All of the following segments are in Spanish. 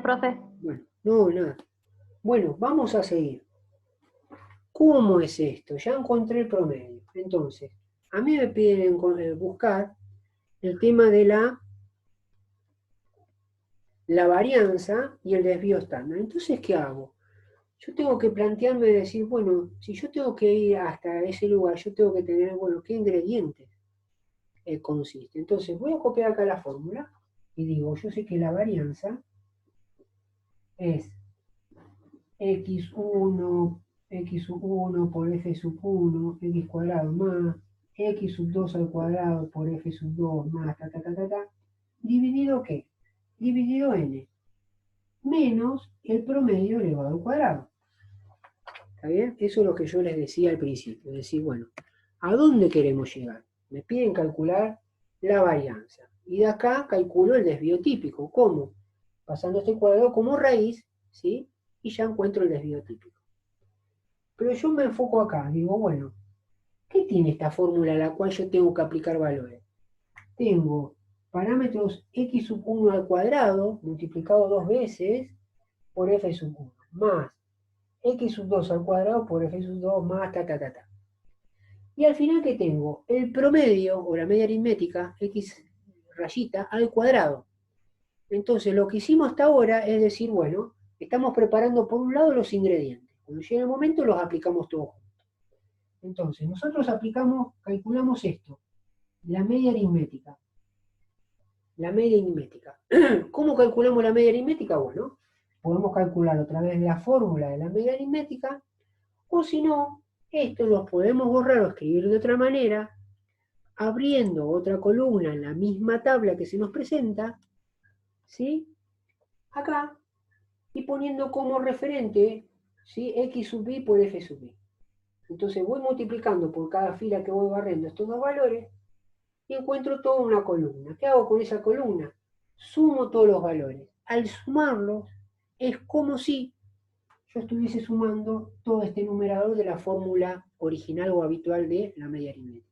profe. Bueno, no, nada. Bueno, vamos a seguir. ¿Cómo es esto? Ya encontré el promedio. Entonces, a mí me piden buscar el tema de la varianza y el desvío estándar. Entonces, ¿qué hago? Yo tengo que plantearme y decir, bueno, si yo tengo que ir hasta ese lugar, yo tengo que tener, bueno, ¿qué ingredientes consiste? Entonces, voy a copiar acá la fórmula y digo, yo sé que la varianza es x1 por f sub 1, x cuadrado más x sub 2 al cuadrado por f sub 2 más dividido ¿qué? Dividido n, menos el promedio elevado al cuadrado. ¿Está bien? Eso es lo que yo les decía al principio. Decir, bueno, ¿a dónde queremos llegar? Me piden calcular la varianza. Y de acá calculo el desvío típico. ¿Cómo? Pasando este cuadrado como raíz, ¿sí? Y ya encuentro el desvío típico. Pero yo me enfoco acá. Digo, bueno, ¿qué tiene esta fórmula a la cual yo tengo que aplicar valores? Tengo parámetros x sub 1 al cuadrado multiplicado dos veces por f sub 1 más x sub 2 al cuadrado por f sub 2 más ta. Y al final, ¿qué tengo? El promedio o la media aritmética x rayita al cuadrado. Entonces, lo que hicimos hasta ahora es decir, bueno, estamos preparando por un lado los ingredientes. Cuando llegue el momento los aplicamos todos juntos. Entonces, nosotros calculamos esto, la media aritmética. La media aritmética. ¿Cómo calculamos la media aritmética? Bueno, podemos calcularlo a través de la fórmula de la media aritmética, o si no, esto lo podemos borrar o escribir de otra manera, abriendo otra columna en la misma tabla que se nos presenta, ¿sí? Acá, y poniendo como referente, ¿sí? X sub i por f sub i. Entonces voy multiplicando por cada fila que voy barriendo estos dos valores y encuentro toda una columna. ¿Qué hago con esa columna? Sumo todos los valores. Al sumarlos, es como si yo estuviese sumando todo este numerador de la fórmula original o habitual de la media aritmética.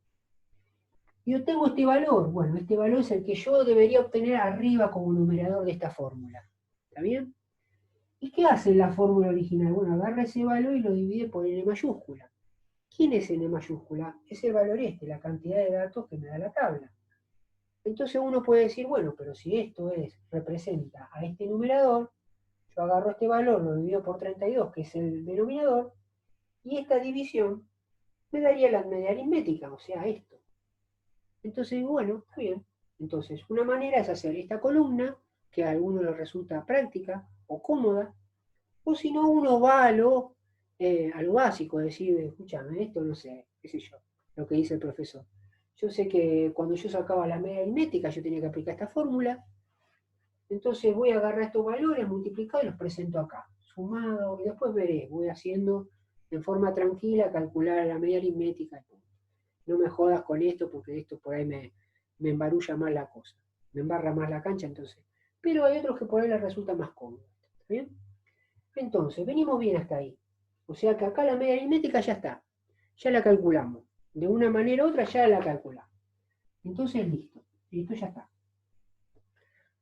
Y yo tengo este valor. Bueno, este valor es el que yo debería obtener arriba como numerador de esta fórmula. ¿Está bien? ¿Y qué hace la fórmula original? Bueno, agarra ese valor y lo divide por n mayúscula. ¿Quién es n mayúscula? Es el valor este, la cantidad de datos que me da la tabla. Entonces uno puede decir, bueno, pero si esto representa a este numerador, yo agarro este valor, lo divido por 32, que es el denominador, y esta división me daría la media aritmética, o sea, esto. Entonces, bueno, está bien. Entonces, una manera es hacer esta columna, que a alguno le resulta práctica o cómoda, o si no, uno va a lo básico, decir, escúchame, esto no sé, qué sé yo, lo que dice el profesor. Yo sé que cuando yo sacaba la media aritmética, yo tenía que aplicar esta fórmula, entonces voy a agarrar estos valores multiplicados y los presento acá, sumado, y después veré, voy haciendo en forma tranquila, calcular la media aritmética. No me jodas con esto porque esto por ahí me embarulla más la cosa, me embarra más la cancha, entonces. Pero hay otros que por ahí les resulta más cómodo. ¿Está bien? Entonces, venimos bien hasta ahí. O sea que acá la media aritmética ya está, ya la calculamos. De una manera u otra ya la calculamos. Entonces, listo, ya está.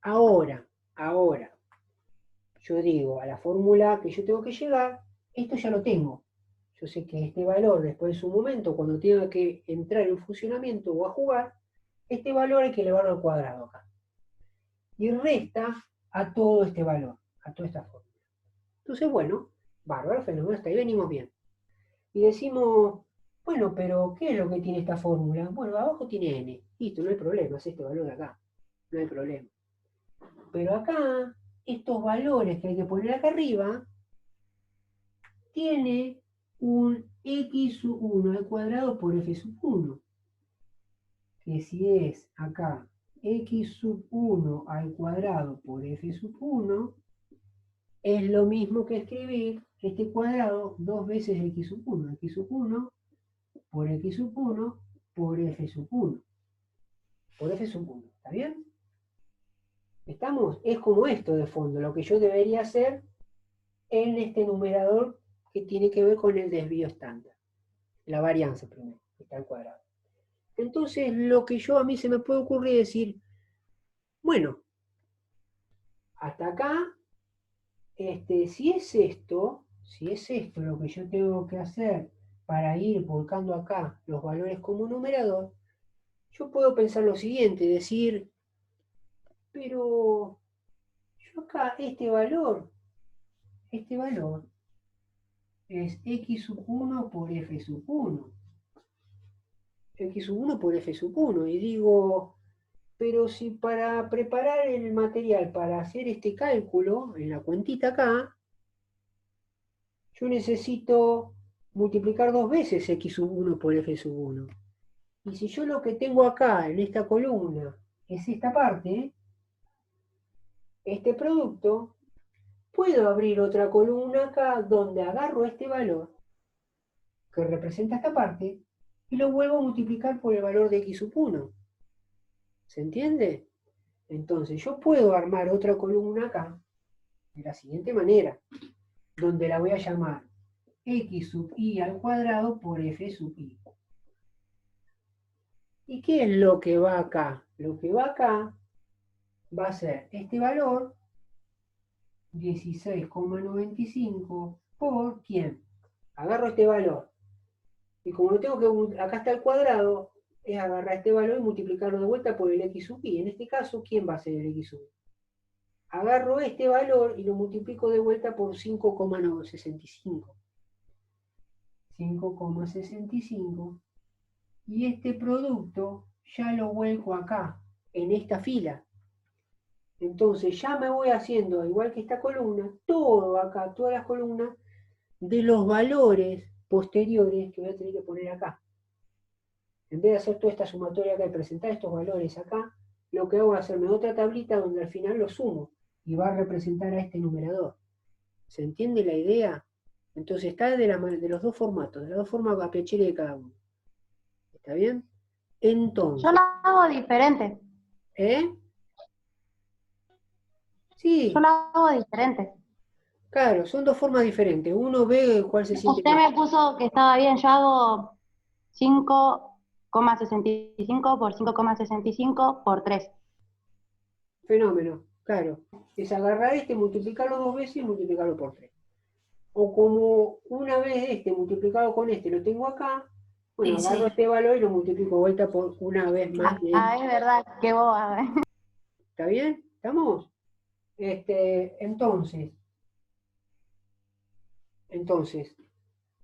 Ahora, yo digo a la fórmula que yo tengo que llegar, esto ya lo tengo. Yo sé que este valor, después de su momento, cuando tenga que entrar en funcionamiento o a jugar, este valor hay que elevarlo al cuadrado acá. Y resta a todo este valor, a toda esta fórmula. Entonces, bueno, bárbaro, fenómeno, hasta ahí venimos bien. Y decimos, bueno, pero ¿qué es lo que tiene esta fórmula? Bueno, abajo tiene n. Listo, no hay problema, es este valor de acá. No hay problema. Pero acá, estos valores que hay que poner acá arriba, tiene un x sub 1 al cuadrado por f sub 1. Que si es acá x sub 1 al cuadrado por f sub 1, es lo mismo que escribir este cuadrado dos veces x sub 1. X sub 1 por x sub 1 por f sub 1. Por f sub 1, ¿está bien? ¿Estamos? Es como esto de fondo, lo que yo debería hacer en este numerador que tiene que ver con el desvío estándar. La varianza primero, que está al cuadrado. Entonces, lo que a mí se me puede ocurrir es decir, bueno, hasta acá si es esto lo que yo tengo que hacer para ir volcando acá los valores como numerador, yo puedo pensar lo siguiente, decir, pero yo acá este valor es x sub 1 por f sub 1. X sub 1 por f sub 1. Y digo, pero si para preparar el material para hacer este cálculo, en la cuentita acá, yo necesito multiplicar 2 veces x sub 1 por f sub 1. Y si yo lo que tengo acá en esta columna es esta parte, este producto, puedo abrir otra columna acá donde agarro este valor que representa esta parte y lo vuelvo a multiplicar por el valor de x sub 1. ¿Se entiende? Entonces yo puedo armar otra columna acá de la siguiente manera, donde la voy a llamar x sub i al cuadrado por f sub i. ¿Y qué es lo que va acá? Lo que va acá va a ser este valor, 16,95 por ¿quién? Agarro este valor. Y como lo tengo que, acá está el cuadrado, es agarrar este valor y multiplicarlo de vuelta por el x sub i. En este caso, ¿quién va a ser el x sub i? Agarro este valor y lo multiplico de vuelta por 5,65. 5,65. Y este producto ya lo vuelco acá, en esta fila. Entonces ya me voy haciendo, igual que esta columna, todo acá, todas las columnas, de los valores posteriores que voy a tener que poner acá. En vez de hacer toda esta sumatoria acá y presentar estos valores acá, lo que hago es hacerme otra tablita donde al final lo sumo y va a representar a este numerador. ¿Se entiende la idea? Entonces está de los dos formatos, de las dos formas a piacere de cada uno. ¿Está bien? Entonces. Yo lo hago diferente. ¿Eh? Sí. Yo lo hago diferente. Claro, son dos formas diferentes. Uno ve cuál se siente Usted más. me puso que estaba bien, yo hago 5,65 por 5,65 por 3. Fenómeno, claro. Es agarrar este, multiplicarlo 2 veces y multiplicarlo por 3. O como una vez este multiplicado con este lo tengo acá, bueno, Sí, agarro sí. este valor y lo multiplico vuelta por una vez más. Es verdad, qué boba. ¿Está bien? ¿Estamos? Entonces,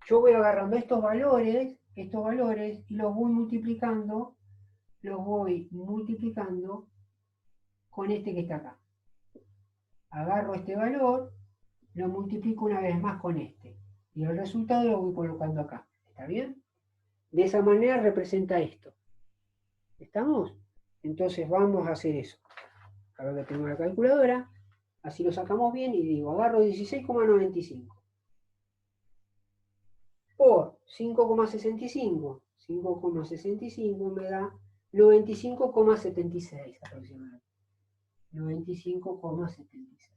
yo voy agarrando estos valores, y los voy multiplicando con este que está acá. Agarro este valor, lo multiplico una vez más con este. Y el resultado lo voy colocando acá. ¿Está bien? De esa manera representa esto. ¿Estamos? Entonces vamos a hacer eso. Ahora que tengo la calculadora, así lo sacamos bien y digo, agarro 16,95 por 5,65. 5,65 me da 95,76 aproximadamente. 95,76.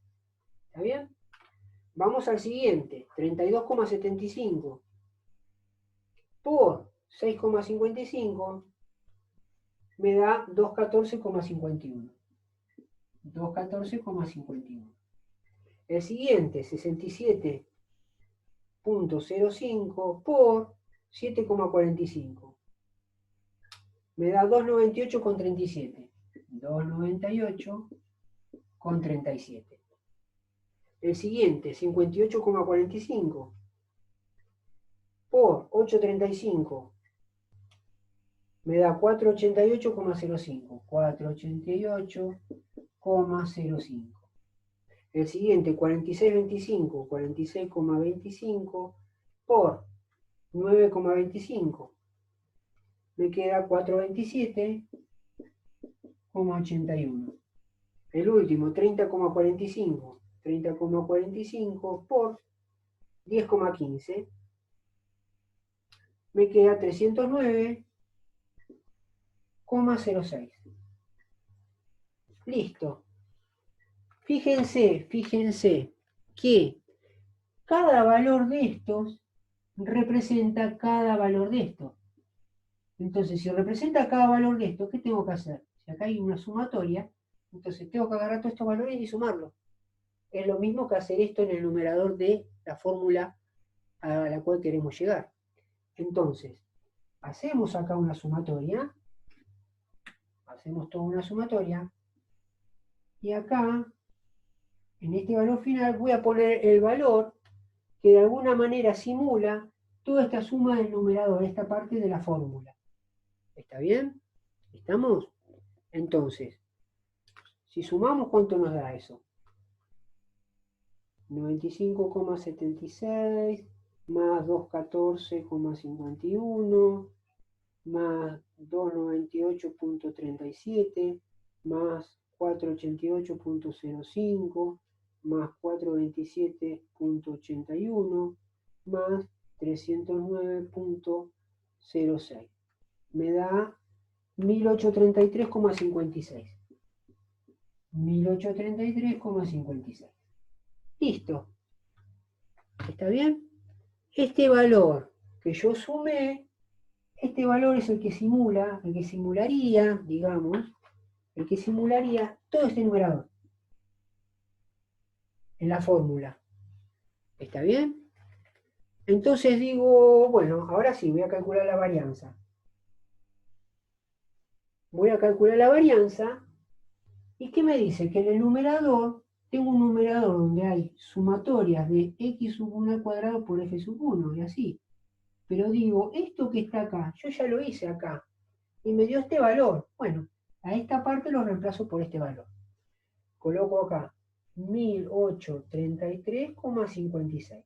¿Está bien? Vamos al siguiente, 32,75 por 6,55 me da 214,51. 214,51. El siguiente, 67,05 por 7,45. Me da 298,37. 298,37. El siguiente, 58,45 por 8,35. Me da 488,05. 488,05. El siguiente, 46,25. 46,25 por 9,25. Me queda 427,81. El último, 30,45. 30,45 por 10,15. Me queda 309,06. Listo. Fíjense que cada valor de estos representa cada valor de estos. Entonces, si representa cada valor de estos, ¿qué tengo que hacer? Si acá hay una sumatoria, entonces tengo que agarrar todos estos valores y sumarlos. Es lo mismo que hacer esto en el numerador de la fórmula a la cual queremos llegar. Entonces, hacemos acá una sumatoria. Hacemos toda una sumatoria. Y acá, en este valor final, voy a poner el valor que de alguna manera simula toda esta suma del numerador, esta parte de la fórmula. ¿Está bien? ¿Estamos? Entonces, si sumamos, ¿cuánto nos da eso? 95,76 más 214,51 más 298,37 más 488,05 más 427,81 más 309,06. Me da 1833,56. 1833,56. Listo. ¿Está bien? Este valor que yo sumé, este valor es el que simula, el que simularía, digamos, el que simularía todo este numerador en la fórmula. ¿Está bien? Entonces digo, bueno, ahora sí, voy a calcular la varianza. Voy a calcular la varianza. ¿Y qué me dice? Que en el numerador, tengo un numerador donde hay sumatorias de x sub 1 al cuadrado por f sub 1, y así. Pero digo, esto que está acá, yo ya lo hice acá, y me dio este valor. Bueno, a esta parte lo reemplazo por este valor. Coloco acá 1833,56.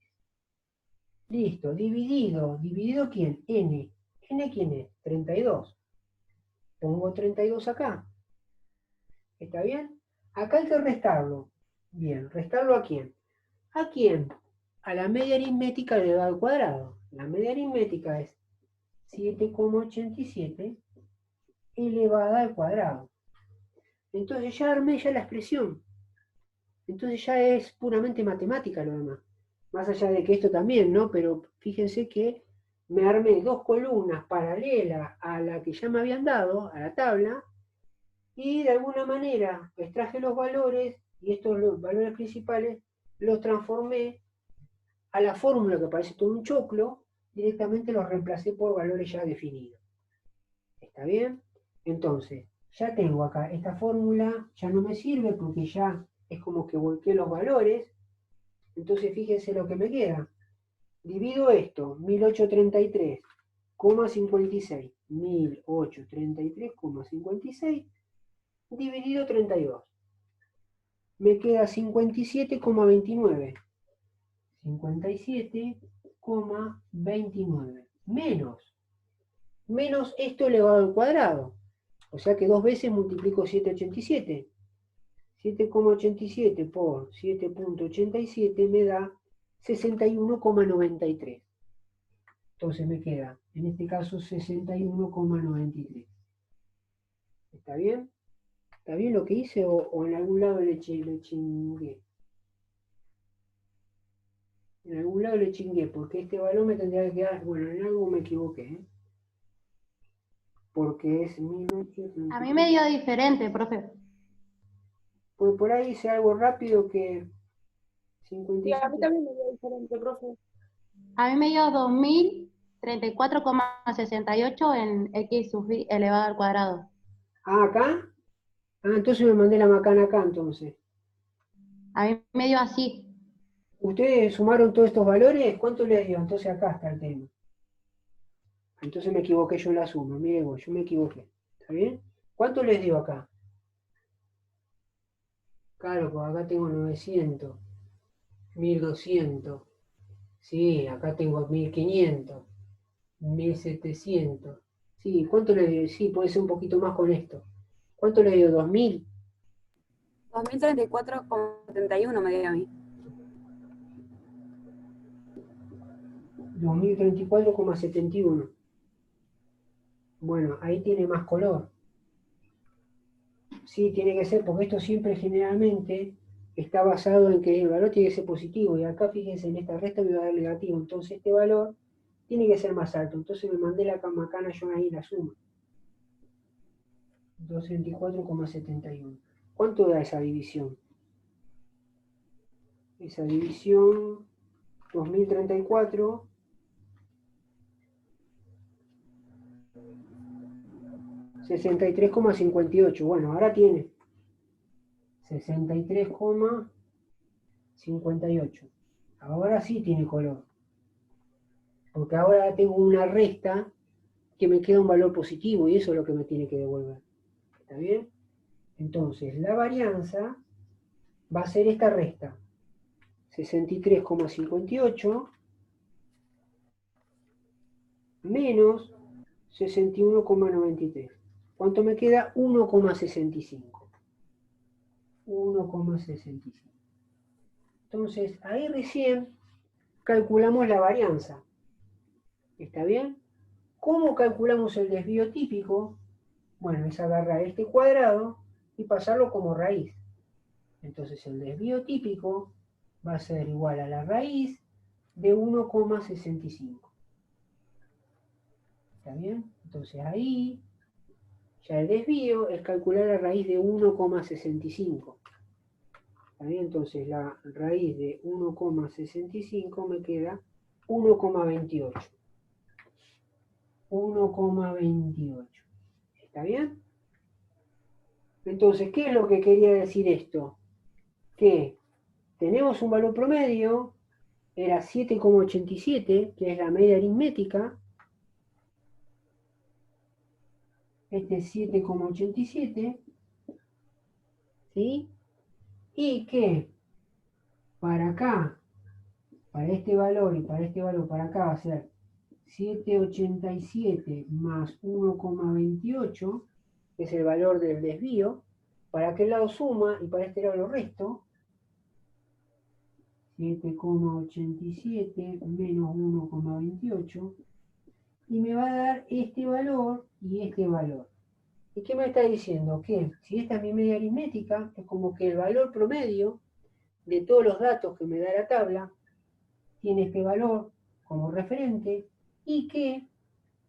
Listo, dividido. ¿Dividido quién? N. ¿N quién es? 32. Pongo 32 acá. ¿Está bien? Acá hay que restarlo. Bien, ¿restarlo a quién? ¿A quién? A la media aritmética elevada al cuadrado. La media aritmética es 7,87 elevada al cuadrado. Entonces ya armé ya la expresión. Entonces ya es puramente matemática lo demás. Más allá de que esto también, ¿no? Pero fíjense que me armé dos columnas paralelas a la que ya me habían dado, a la tabla, y de alguna manera extraje los valores, y estos los valores principales los transformé a la fórmula que parece todo un choclo, directamente los reemplacé por valores ya definidos. ¿Está bien? Entonces, ya tengo acá, esta fórmula ya no me sirve porque ya es como que volqué los valores. Entonces, fíjense lo que me queda. Divido esto, 1833,56. 1833,56 dividido 32. Me queda 57,29. 57,29. Menos esto elevado al cuadrado. O sea que dos veces multiplico 7,87. 7,87 por 7,87 me da 61,93. Entonces me queda, en este caso, 61,93. ¿Está bien? ¿Está bien lo que hice o en algún lado le chingué? En algún lado le chingué, porque este valor me tendría que quedar, bueno, en algo me equivoqué, ¿eh? Porque es 1833. A mí me dio diferente, profe. Pues por ahí hice algo rápido que Sí, a mí 57. también me dio diferente, profe. A mí me dio 2034,68 en x sub i elevado al cuadrado. Ah, acá. Ah, entonces me mandé la macana acá entonces. A mí me dio así. ¿Ustedes sumaron todos estos valores? ¿Cuánto les dio? Entonces acá está el tema. Entonces me equivoqué yo en la suma. Mire vos, yo me equivoqué. ¿Está bien? ¿Cuánto les dio acá? Claro, pues acá tengo 900, 1200. Sí, acá tengo 1500, 1700. Sí, ¿cuánto les dio? Sí, puede ser un poquito más con esto. ¿Cuánto les dio? 2000. 2034,71 me dio a mí. 2034,71. Bueno, ahí tiene más color. Sí, tiene que ser, porque esto siempre generalmente está basado en que el valor tiene que ser positivo. Y acá, fíjense, en esta resta me va a dar negativo. Entonces este valor tiene que ser más alto. Entonces me mandé la macana yo ahí la suma. 224,71. ¿Cuánto da esa división? esa división 2034 63,58. Bueno, ahora tiene 63,58. Ahora sí tiene color. Porque ahora tengo una resta que me queda un valor positivo y eso es lo que me tiene que devolver. ¿Está bien? Entonces, la varianza va a ser esta resta. 63,58 menos 61,93. ¿Cuánto me queda? 1,65. 1,65. Entonces, ahí recién calculamos la varianza. ¿Está bien? ¿Cómo calculamos el desvío típico? Bueno, es agarrar este cuadrado y pasarlo como raíz. Entonces el desvío típico va a ser igual a la raíz de 1,65. ¿Está bien? Entonces ahí ya el desvío es calcular la raíz de 1,65. ¿Está bien? Entonces la raíz de 1,65 me queda 1,28. 1,28. ¿Está bien? Entonces, ¿qué es lo que quería decir esto? Que tenemos un valor promedio, era 7,87, que es la media aritmética. Este es 7,87, ¿sí? Y que para acá, para este valor y para este valor, para acá va a ser 7,87 más 1,28, que es el valor del desvío. Para aquel lado suma y para este lado lo resto. 7,87 menos 1,28 y me va a dar este valor y este valor. ¿Y qué me está diciendo? Que si esta es mi media aritmética, es como que el valor promedio de todos los datos que me da la tabla tiene este valor como referente y que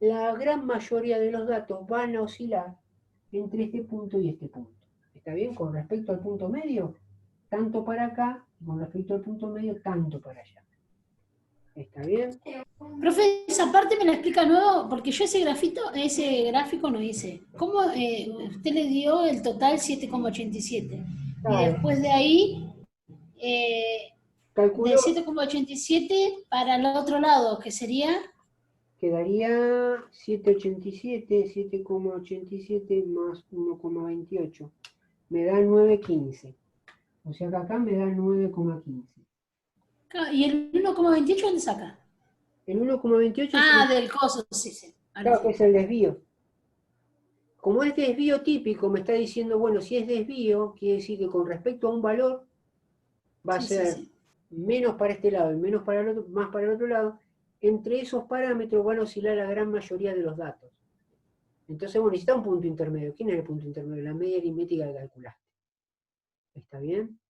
la gran mayoría de los datos van a oscilar entre este punto y este punto. ¿Está bien? Con respecto al punto medio, tanto para acá, y con respecto al punto medio, tanto para allá. ¿Está bien? Profe, esa parte me la explica nuevo, porque yo ese gráfico no hice. ¿Cómo usted le dio el total 7,87? Y Claro, después de ahí, calculó, del 7,87 para el otro lado, que sería, quedaría 7,87 más 1,28. Me da 9,15. O sea que acá me da 9,15. ¿y el 1,28 dónde saca? El 1,28 Ah, del coso, sí, sí. Ahora claro que sí. es el desvío. Como es desvío típico, me está diciendo, bueno, si es desvío, quiere decir que con respecto a un valor va a Sí, sí, ser sí. menos para este lado y menos para el otro, más para el otro lado. Entre esos parámetros van a oscilar la gran mayoría de los datos. Entonces, bueno, necesita un punto intermedio. ¿Quién es el punto intermedio? La media aritmética que calculaste. ¿Está bien?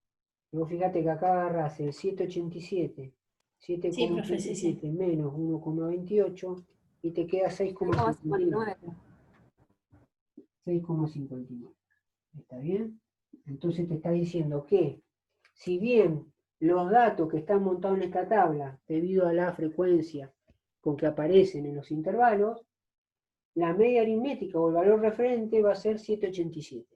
Luego fíjate que acá agarrás el 7,87, Sí, profe, sí, sí. 7,87 menos 1,28 y te queda 6,59. 6,59. ¿Está bien? Entonces te está diciendo que, si bien los datos que están montados en esta tabla, debido a la frecuencia con que aparecen en los intervalos, la media aritmética o el valor referente va a ser 7,87.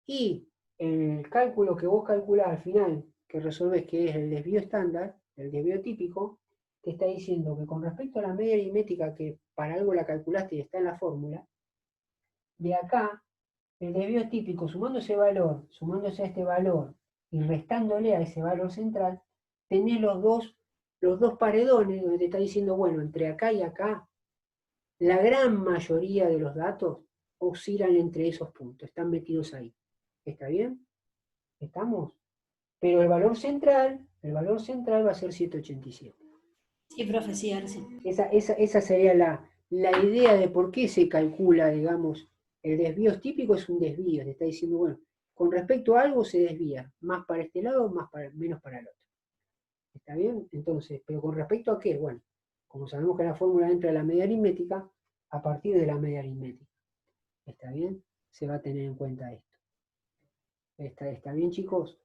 Y en el cálculo que vos calculás al final, que resolvés que es el desvío estándar, el desvío típico, te está diciendo que con respecto a la media aritmética que para algo la calculaste y está en la fórmula, de acá, el desvío típico, sumándose a este valor y restándole a ese valor central, tenés los dos paredones donde te está diciendo, bueno, entre acá y acá, la gran mayoría de los datos oscilan entre esos puntos, están metidos ahí. ¿Está bien? ¿Estamos? Pero el valor central va a ser 7,87. Sí, profe, sí, ahora sí. Esa sería la idea de por qué se calcula, digamos, el desvío típico es un desvío. Te está diciendo, bueno, con respecto a algo se desvía, más para este lado, menos para el otro. ¿Está bien? Entonces, pero con respecto a qué, bueno, como sabemos que la fórmula entra a la media aritmética, a partir de la media aritmética. ¿Está bien? Se va a tener en cuenta esto. ¿Está bien, chicos?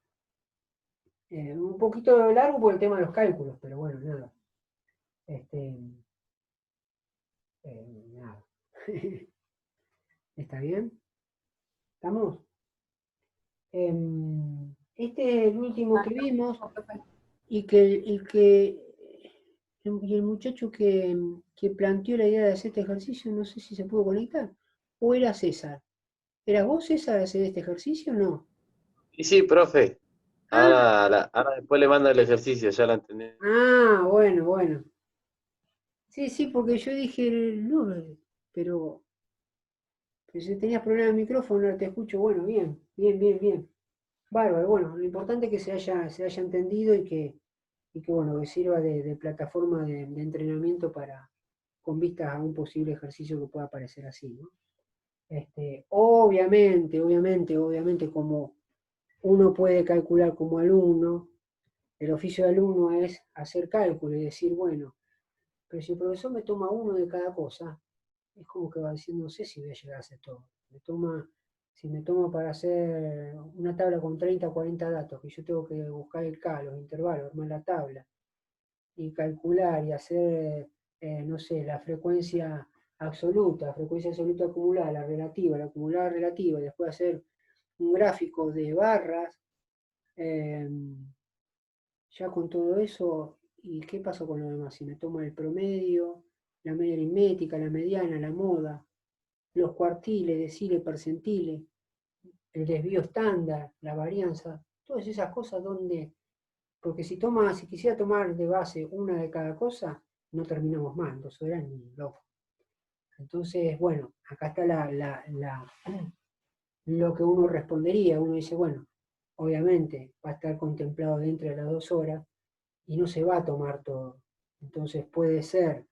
Un poquito largo por el tema de los cálculos, pero bueno, nada. Nada. ¿Está bien? ¿Estamos? Este es el último que vimos y el muchacho que planteó la idea de hacer este ejercicio, no sé si se pudo conectar, o era César. ¿Eras vos, César, de hacer este ejercicio o no? Y sí, profe. Ah, Ahora después le mando el ejercicio, ya lo entendí. bueno, bueno. Sí, sí, porque yo dije, no, pero si tenías problema de micrófono, ahora te escucho, bueno, bien, bien, bien, bien. Bárbaro, bueno, lo importante es que se haya entendido y que bueno, que sirva de plataforma de entrenamiento con vistas a un posible ejercicio que pueda parecer así, ¿no? Obviamente, como uno puede calcular como alumno, el oficio de alumno es hacer cálculo y decir, bueno, pero si el profesor me toma uno de cada cosa, es como que va diciendo, no sé si voy a llegar a hacer todo. Si me toma para hacer una tabla con 30 o 40 datos, que yo tengo que buscar el K, los intervalos, armar la tabla, y calcular y hacer, no sé, la frecuencia frecuencia absoluta acumulada, la acumulada relativa, y después hacer un gráfico de barras, eh, ya con todo eso, ¿y qué pasa con lo demás? Si me tomo el promedio, la media aritmética, la mediana, la moda, los cuartiles, deciles, percentiles, el desvío estándar, la varianza, todas esas cosas donde, porque si quisiera tomar de base una de cada cosa, no terminamos mal, 2 horas ni dos. Entonces, bueno, acá está lo que uno respondería. Uno dice, bueno, obviamente va a estar contemplado dentro de las 2 horas y no se va a tomar todo. Entonces puede ser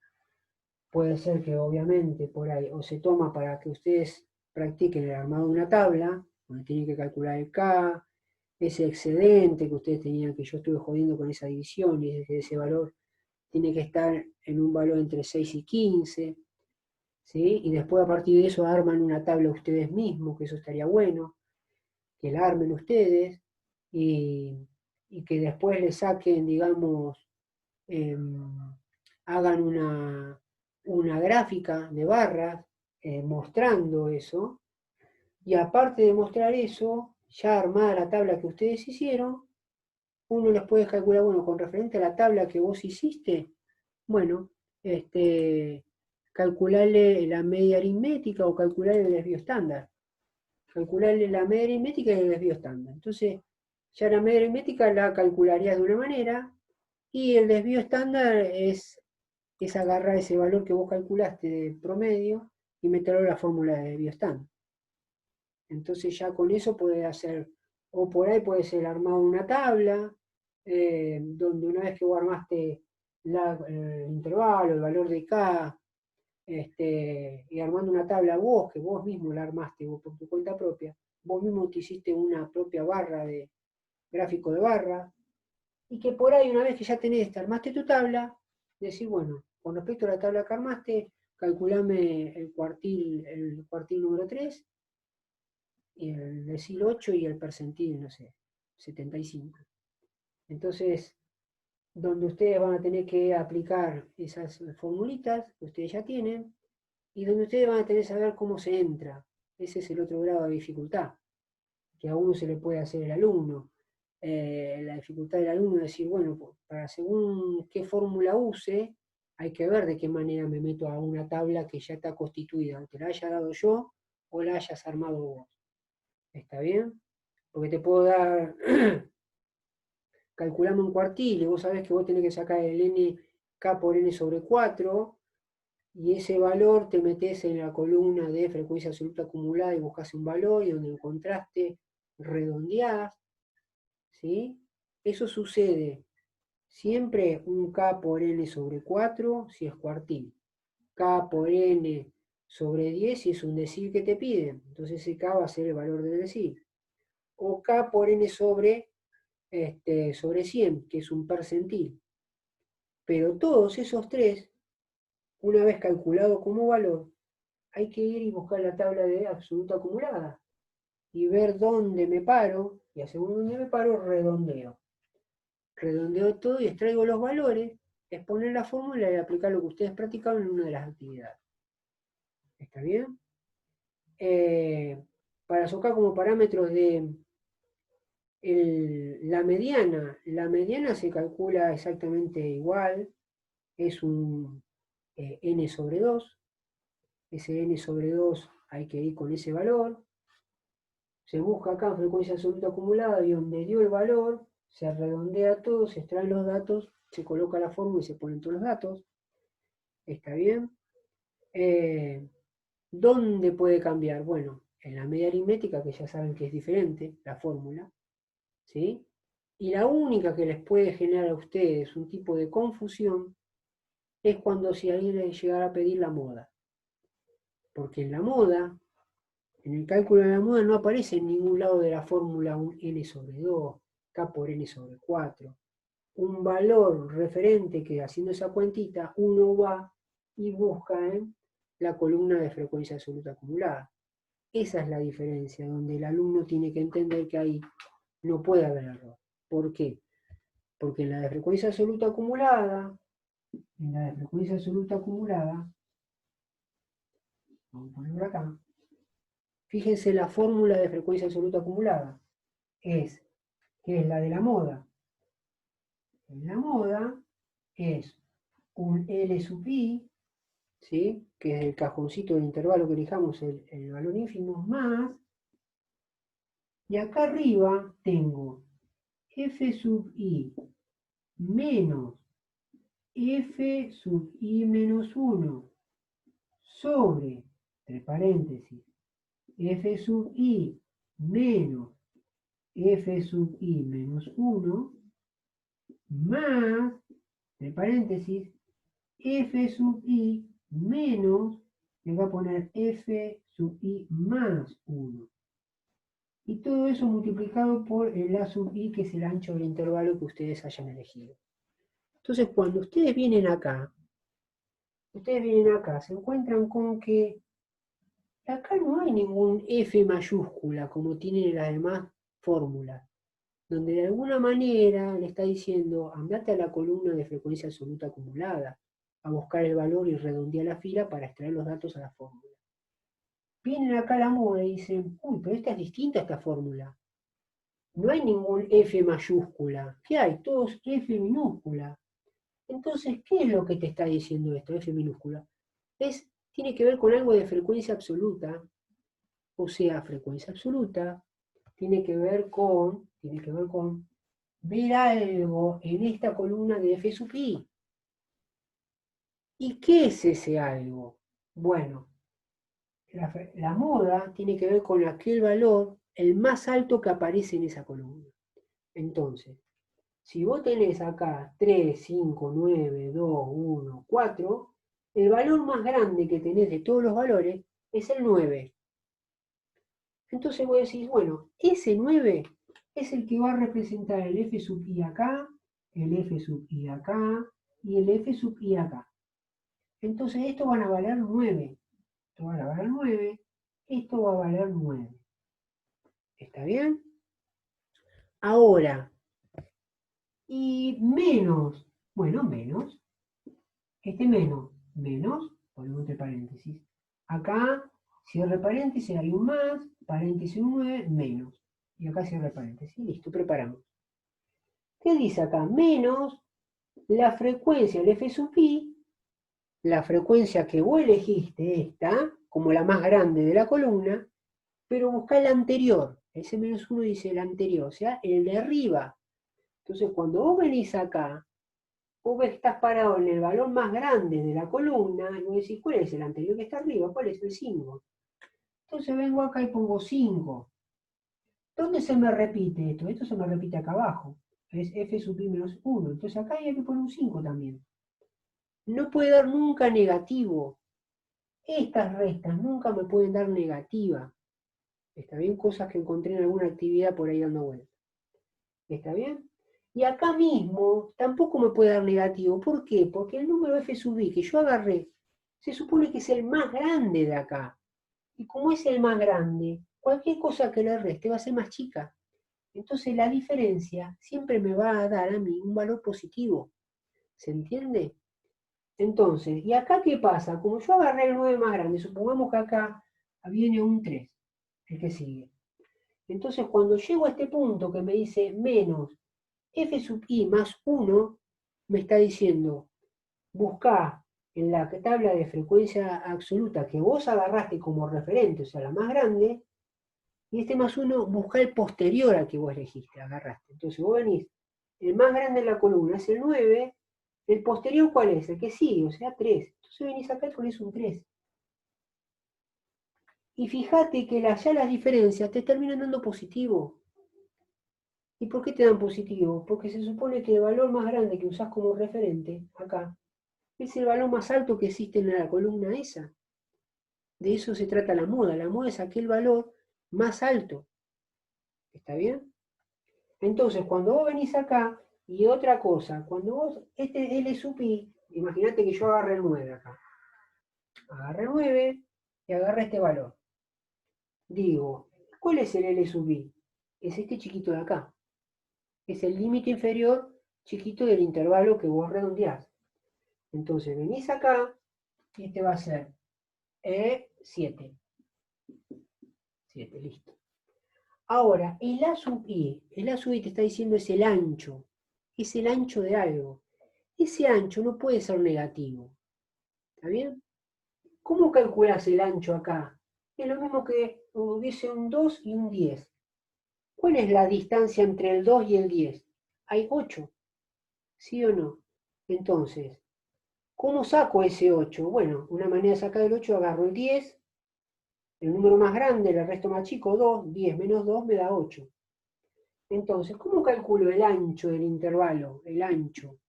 que obviamente por ahí o se toma para que ustedes practiquen el armado de una tabla, donde tienen que calcular el K, ese excedente que ustedes tenían, que yo estuve jodiendo con esa división, y es que ese valor tiene que estar en un valor entre 6 y 15, ¿sí? Y después a partir de eso arman una tabla ustedes mismos, que eso estaría bueno, que la armen ustedes y que después le saquen, digamos, hagan una gráfica de barras mostrando eso, y aparte de mostrar eso, ya armada la tabla que ustedes hicieron, uno les puede calcular, bueno, con referente a la tabla que vos hiciste, bueno, calcularle la media aritmética o calcularle el desvío estándar. Calcularle la media aritmética y el desvío estándar. Entonces, ya la media aritmética la calcularías de una manera y el desvío estándar es agarrar ese valor que vos calculaste de promedio y meterlo en la fórmula de desvío estándar. Entonces ya con eso puede hacer, o por ahí puede ser armado una tabla, donde una vez que vos armaste el intervalo, el valor de K, y armando una tabla vos, que vos mismo la armaste vos por tu cuenta propia, vos mismo te hiciste una propia barra de gráfico de barra, y que por ahí una vez que ya armaste tu tabla, decir, bueno, con respecto a la tabla que armaste, calculame el cuartil número 3, y el decil 8 y el percentil, no sé, 75. Entonces, donde ustedes van a tener que aplicar esas formulitas que ustedes ya tienen, y donde ustedes van a tener que saber cómo se entra. Ese es el otro grado de dificultad, que a uno se le puede hacer el alumno. La dificultad del alumno es decir, bueno, para según qué fórmula use, hay que ver de qué manera me meto a una tabla que ya está constituida, aunque la haya dado yo o la hayas armado vos. ¿Está bien? Porque te puedo dar, calculame un cuartil, y vos sabés que vos tenés que sacar el n, k por n sobre 4, y ese valor te metes en la columna de frecuencia absoluta acumulada y buscas un valor, y donde encontraste, redondeás, ¿sí? Eso sucede siempre un k por n sobre 4 si es cuartil, k por n sobre 10 si es un decil que te piden, entonces ese k va a ser el valor del decil, o k por n sobre 100, que es un percentil. Pero todos esos tres, una vez calculado como valor, hay que ir y buscar la tabla de absoluta acumulada y ver dónde me paro, y según dónde me paro, redondeo. redondeo todo y extraigo los valores, exponer la fórmula y aplicar lo que ustedes practicaron en una de las actividades. ¿Está bien? Para sacar como parámetros de la mediana se calcula exactamente igual, es un n sobre 2, ese n sobre 2 hay que ir con ese valor, se busca acá frecuencia absoluta acumulada y donde dio el valor, se redondea todo, se extraen los datos, se coloca la fórmula y se ponen todos los datos. ¿Está bien? ¿Dónde puede cambiar? Bueno, en la media aritmética, que ya saben que es diferente, la fórmula, ¿sí? Y la única que les puede generar a ustedes un tipo de confusión es cuando si alguien les llegara a pedir la moda. Porque en la moda, en el cálculo de la moda no aparece en ningún lado de la fórmula un n sobre 2, k por n sobre 4. Un valor referente que haciendo esa cuentita uno va y busca en la columna de frecuencia absoluta acumulada. Esa es la diferencia, donde el alumno tiene que entender que ahí no puede haber error. ¿Por qué? Porque en la de frecuencia absoluta acumulada, vamos a ponerlo acá, fíjense la fórmula de frecuencia absoluta acumulada, que es la de la moda. En la moda es un L sub i, ¿sí? Que es el cajoncito del intervalo que elijamos, el valor ínfimo, más, y acá arriba tengo f sub i menos f sub i menos 1 sobre, entre paréntesis, f sub i menos f sub i menos 1 más, entre paréntesis, f sub i menos, le voy a poner f sub i más 1. Y todo eso multiplicado por el a sub i, que es el ancho del intervalo que ustedes hayan elegido. Entonces, cuando ustedes vienen acá, se encuentran con que acá no hay ningún f mayúscula, como tienen las demás fórmulas, donde de alguna manera le está diciendo, andate a la columna de frecuencia absoluta acumulada, a buscar el valor y redondear la fila para extraer los datos a la fórmula. Vienen acá a la moda y dicen, uy, pero esta es distinta a esta fórmula. No hay ningún f mayúscula. ¿Qué hay? Todos f minúscula. Entonces, ¿qué es lo que te está diciendo esto, f minúscula? Tiene que ver con algo de frecuencia absoluta, o sea, frecuencia absoluta, tiene que ver con ver algo en esta columna de f sub i. ¿Y qué es ese algo? Bueno, la moda tiene que ver con aquel valor, el más alto que aparece en esa columna. Entonces, si vos tenés acá 3, 5, 9, 2, 1, 4, el valor más grande que tenés de todos los valores es el 9. Entonces vos decís, bueno, ese 9 es el que va a representar el f sub i acá, el f sub i acá y el f sub i acá. Entonces estos van a valer 9. Esto va a valer 9, esto va a valer 9. ¿Está bien? Ahora, y menos, bueno, menos, menos, ponemos entre paréntesis. Acá, cierre paréntesis, hay un más, paréntesis un 9, menos. Y acá cierre paréntesis, listo, preparamos. ¿Qué dice acá? Menos la frecuencia del f sub i, la frecuencia que vos elegiste, esta, como la más grande de la columna, pero busca el anterior. Ese menos 1 dice el anterior, o sea, el de arriba. Entonces, cuando vos venís acá, vos ves que estás parado en el valor más grande de la columna, y vos decís, ¿cuál es el anterior que está arriba? ¿Cuál es el 5? Entonces vengo acá y pongo 5. ¿Dónde se me repite esto? Esto se me repite acá abajo. Es f sub i menos 1. Entonces acá hay que poner un 5 también. No puede dar nunca negativo. Estas restas nunca me pueden dar negativa. ¿Está bien? Cosas que encontré en alguna actividad por ahí dando vuelta. ¿Está bien? Y acá mismo tampoco me puede dar negativo. ¿Por qué? Porque el número f sub i que yo agarré se supone que es el más grande de acá. Y como es el más grande, cualquier cosa que le reste va a ser más chica. Entonces la diferencia siempre me va a dar a mí un valor positivo. ¿Se entiende? Entonces, ¿y acá qué pasa? Como yo agarré el 9 más grande, supongamos que acá viene un 3, el que sigue. Entonces, cuando llego a este punto que me dice menos f sub i más 1, me está diciendo, buscá en la tabla de frecuencia absoluta que vos agarraste como referente, o sea, la más grande, y este más 1, buscá el posterior al que vos elegiste, agarraste. Entonces vos venís, el más grande de la columna es el 9, el posterior ¿cuál es? El que sigue, o sea, 3. Entonces venís acá y ponés un 3. Y fíjate que ya las diferencias te terminan dando positivo. ¿Y por qué te dan positivo? Porque se supone que el valor más grande que usás como referente, acá, es el valor más alto que existe en la columna esa. De eso se trata la moda. La moda es aquel valor más alto. ¿Está bien? Entonces, cuando vos venís acá, y otra cosa, cuando vos, este L sub i, imagínate que yo agarré el 9 acá. Agarré el 9 y agarré este valor. Digo, ¿cuál es el L sub i? Es este chiquito de acá. Es el límite inferior chiquito del intervalo que vos redondeás. Entonces venís acá y este va a ser 7. 7, listo. Ahora, el A sub i te está diciendo es el ancho de algo. Ese ancho no puede ser negativo. ¿Está bien? ¿Cómo calculás el ancho acá? Es lo mismo que hubiese un 2 y un 10. ¿Cuál es la distancia entre el 2 y el 10? Hay 8. ¿Sí o no? Entonces, ¿cómo saco ese 8? Bueno, una manera de sacar el 8, agarro el 10, el número más grande, el resto más chico, 2, 10 menos 2 me da 8. Entonces, ¿cómo calculo el ancho del intervalo? El ancho.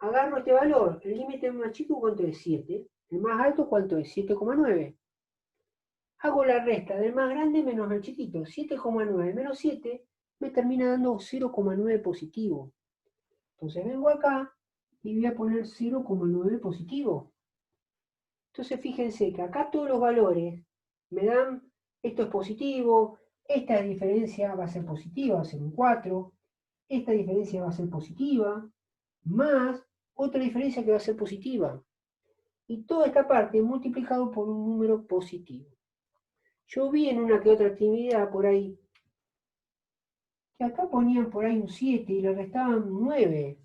Agarro este valor, el límite más chico, ¿cuánto es? 7. El más alto, ¿cuánto es? 7,9. Hago la resta del más grande menos el chiquito. 7,9 menos 7 me termina dando 0,9 positivo. Entonces vengo acá y voy a poner 0,9 positivo. Entonces fíjense que acá todos los valores me dan, esto es positivo, esta diferencia va a ser positiva, va a ser un 4, esta diferencia va a ser positiva, más otra diferencia que va a ser positiva. Y toda esta parte multiplicado por un número positivo. Yo vi en una que otra actividad por ahí, que acá ponían por ahí un 7 y le restaban 9.